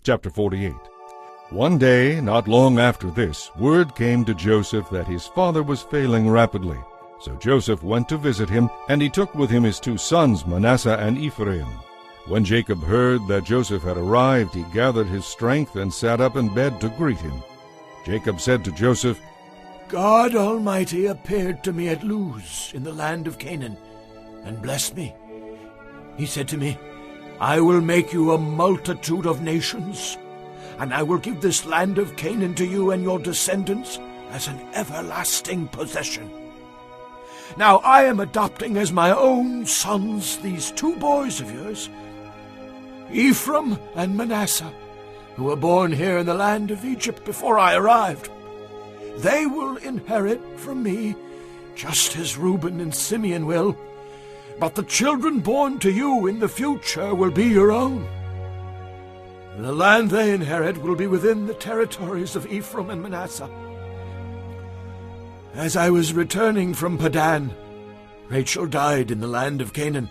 Chapter 48. One day, not long after this, word came to Joseph that his father was failing rapidly. So Joseph went to visit him, and he took with him his 2 sons, Manasseh and Ephraim. When Jacob heard that Joseph had arrived, he gathered his strength and sat up in bed to greet him. Jacob said to Joseph, God Almighty appeared to me at Luz in the land of Canaan, and blessed me. He said to me, I will make you a multitude of nations, and I will give this land of Canaan to you and your descendants as an everlasting possession. Now I am adopting as my own sons these 2 boys of yours, Ephraim and Manasseh, who were born here in the land of Egypt before I arrived. They will inherit from me, just as Reuben and Simeon will, but the children born to you in the future will be your own. The land they inherit will be within the territories of Ephraim and Manasseh. As I was returning from Padan, Rachel died in the land of Canaan.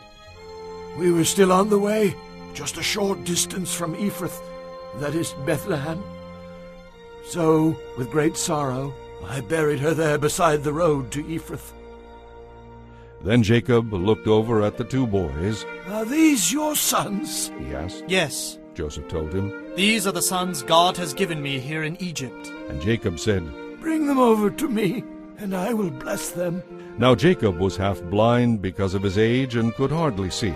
We were still on the way, just a short distance from Ephrath, that is Bethlehem. So, with great sorrow, I buried her there beside the road to Ephrath. Then Jacob looked over at the 2 boys. Are these your sons? He asked. Yes, Joseph told him. these are the sons God has given me here in Egypt. And Jacob said, Bring them over to me, and I will bless them. Now Jacob was half blind because of his age and could hardly see.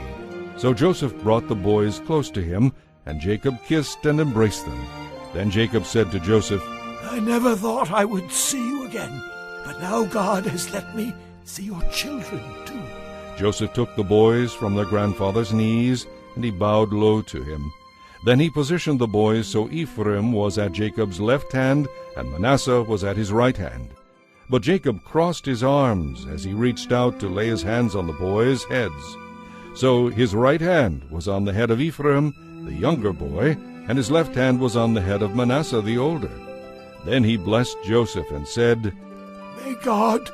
So Joseph brought the boys close to him, and Jacob kissed and embraced them. Then Jacob said to Joseph, I never thought I would see you again, but now God has let me see your children too. Joseph took the boys from their grandfather's knees, and he bowed low to him. Then he positioned the boys so Ephraim was at Jacob's left hand, and Manasseh was at his right hand. But Jacob crossed his arms as he reached out to lay his hands on the boys' heads. So his right hand was on the head of Ephraim, the younger boy, and his left hand was on the head of Manasseh, the older. Then he blessed Joseph and said, May God,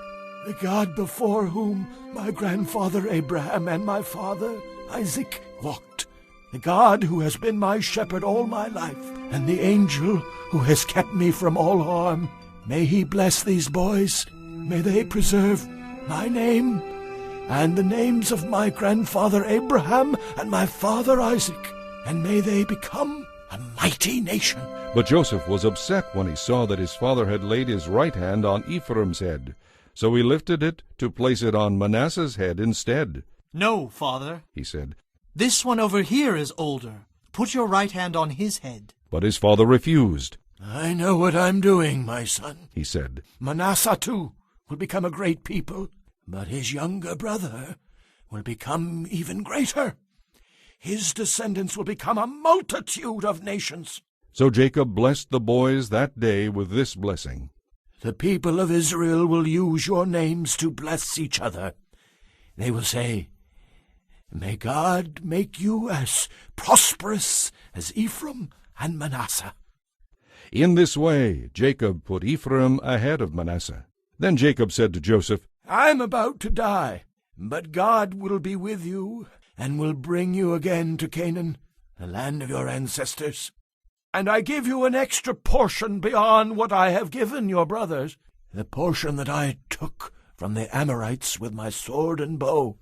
the God before whom my grandfather Abraham and my father Isaac walked, the God who has been my shepherd all my life, and the angel who has kept me from all harm, may he bless these boys. May they preserve my name and the names of my grandfather Abraham and my father Isaac, and may they become a mighty nation. But Joseph was upset when he saw that his father had laid his right hand on Ephraim's head. So he lifted it to place it on Manasseh's head instead. No, father, he said. this one over here is older. Put your right hand on his head. But his father refused. I know what I'm doing, my son, he said. Manasseh, too, will become a great people, but his younger brother will become even greater. His descendants will become a multitude of nations. So Jacob blessed the boys that day with this blessing. The people of Israel will use your names to bless each other. They will say, May God make you as prosperous as Ephraim and Manasseh. In this way Jacob put Ephraim ahead of Manasseh. Then Jacob said to Joseph, I'm about to die, but God will be with you and will bring you again to Canaan, the land of your ancestors. And I give you an extra portion beyond what I have given your brothers, the portion that I took from the Amorites with my sword and bow.